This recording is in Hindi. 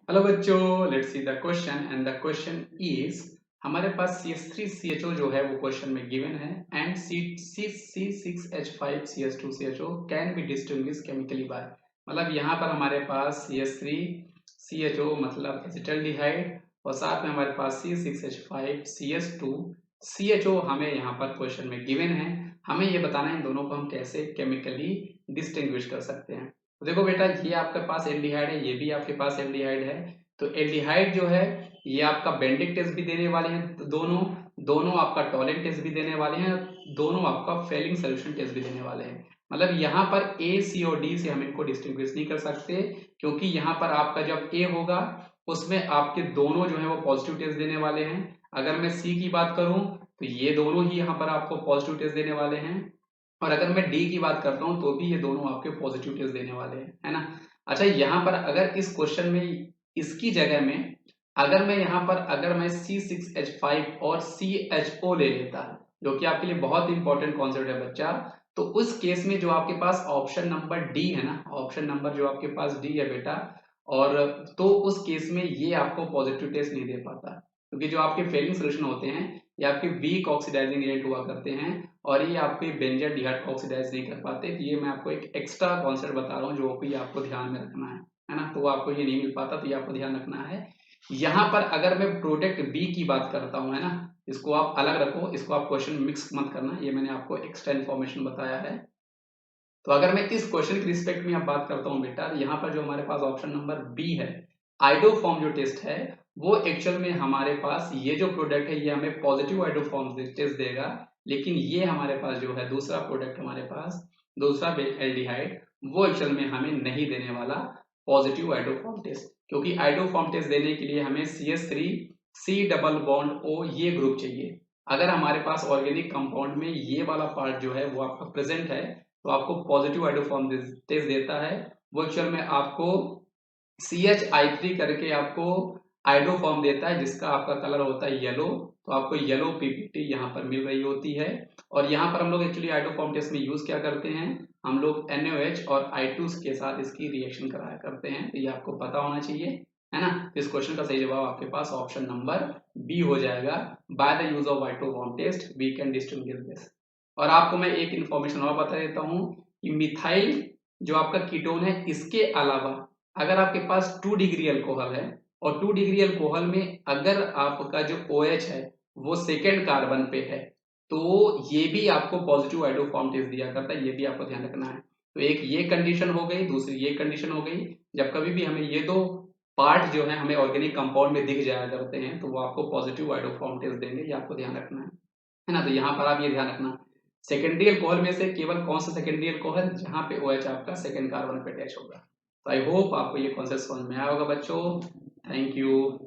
हेलो बच्चों, let's see the question and the question is हमारे पास CH3CHO जो है वो क्वेश्चन में गिवन है and C6H5CH2CHO can be distinguish chemically by. मतलब यहाँ पर हमारे पास CH3CHO मतलब एसिटाल्डिहाइड और साथ में हमारे पास C6H5CH2CHO हमें यहाँ पर क्वेश्चन में गिवन है। हमें ये बताना है इन दोनों को हम कैसे केमिकली डिस्टिंग्विश कर सकते हैं। तो देखो बेटा, ये आपके पास एल्डिहाइड है, ये भी आपके पास एल्डिहाइड है। तो एल्डिहाइड जो है ये आपका बेंडिक टेस्ट भी देने वाले हैं, तो दोनों आपका टॉलेंट टेस्ट भी देने वाले हैं, दोनों आपका फेलिंग सोल्यूशन टेस्ट भी देने वाले हैं। मतलब यहाँ पर ए सी और डी से हम इनको डिस्टिंग्विश नहीं कर सकते, क्योंकि यहाँ पर आपका जब ए होगा उसमें आपके दोनों जो है वो पॉजिटिव टेस्ट देने वाले हैं। अगर मैं सी की बात करूं तो ये दोनों ही यहाँ पर आपको पॉजिटिव टेस्ट देने वाले हैं, और अगर मैं डी की बात करता हूं तो भी ये दोनों आपके पॉजिटिव टेस्ट देने वाले हैं, है ना। अच्छा, यहाँ पर अगर इस क्वेश्चन में इसकी जगह में अगर मैं C6H5 और CHO ले लेता, जो कि आपके लिए बहुत इंपॉर्टेंट कॉन्सेप्ट है बच्चा, तो उस केस में जो आपके पास ऑप्शन नंबर डी है ना, ऑप्शन नंबर जो आपके पास डी है बेटा, और तो उस केस में ये आपको पॉजिटिव टेस्ट नहीं दे पाता, क्योंकि जो आपके फेलिंग सोल्यूशन होते हैं ये आपके वीक ऑक्सीडाइजिंग एजेंट हुआ करते हैं, और ये आपके बेंजाडिहाइड ऑक्सीडाइज नहीं कर पाते। तो ये मैं आपको एक एक्स्ट्रा कॉन्सेप्ट बता रहा हूँ जो कि आपको ध्यान में रखना है ना। तो आपको ये नहीं मिल पाता, तो ये आपको ध्यान रखना है। यहाँ पर अगर मैं प्रोडक्ट बी की बात करता हूँ, है ना, इसको आप अलग रखो, इसको आप क्वेश्चन मिक्स मत करना, ये मैंने आपको एक्स्ट्रा इन्फॉर्मेशन बताया है। तो अगर मैं इस क्वेश्चन के रिस्पेक्ट में अब बात करता हूँ बेटा, यहाँ पर जो हमारे पास ऑप्शन नंबर बी है, आइडोफॉर्म जो टेस्ट है, वो एक्चुअल में हमारे पास ये जो प्रोडक्ट है ये हमें पॉजिटिव आइडोफॉर्म टेस्ट देगा, लेकिन ये हमारे पास जो है दूसरा प्रोडक्ट हमारे पास, दूसरा एल्डिहाइड, वो एक्चुअल में हमें नहीं देने वाला पॉजिटिव आइडोफॉर्म टेस्ट, क्योंकि आइडोफॉर्म टेस्ट देने के लिए हमें CH3 C double bond O ये ग्रुप चाहिए। अगर हमारे पास ऑर्गेनिक कंपाउंड में ये वाला पार्ट जो है वो आपका प्रेजेंट है, तो आपको पॉजिटिव आइडोफॉर्म टेस्ट देता है। वो एक्चुअल में आपको CH3 करके आपको आइडोफॉर्म देता है, जिसका आपका कलर होता है येलो। तो आपको येलो पीपीटी यहाँ पर मिल रही होती है, और यहाँ पर हम लोग एक्चुअली आइडोफॉर्म टेस्ट में यूज क्या करते हैं, हम लोग NaOH और I2 के साथ इसकी रिएक्शन कराया करते हैं। तो ये आपको पता होना चाहिए, है ना। इस क्वेश्चन का सही जवाब आपके पास ऑप्शन नंबर बी हो जाएगा। By the use of iodoform test we can distinguish this. और आपको मैं एक इंफॉर्मेशन और बता देता हूँ कि मिथाइल जो आपका कीटोन है, इसके अलावा अगर आपके पास 2 डिग्री अल्कोहल है, और 2 डिग्री अल्कोहल में अगर आपका जो OH है वो सेकेंड कार्बन पे है, तो ये भी आपको पॉजिटिव आइडोफॉर्म टेस्ट दिया करता है, ये भी आपको ध्यान रखना है। तो एक ये कंडीशन हो गई, दूसरी ये कंडीशन हो गई। जब कभी भी हमें ये दो पार्ट जो है हमें ऑर्गेनिक कंपाउंड में दिख जाया करते हैं, तो वो आपको पॉजिटिव आइडोफॉर्म टेस्ट देंगे, ये आपको ध्यान रखना है ना। तो यहाँ पर आप ये ध्यान रखना, सेकेंडरी अल्कोहल में से केवल कौन सा सेकेंडरी अल्कोहल, जहां पे OH आपका सेकेंड कार्बन पे अटैच होगा। तो आई होप आपको ये कॉन्सेप्ट समझ में आया होगा बच्चों। Thank you.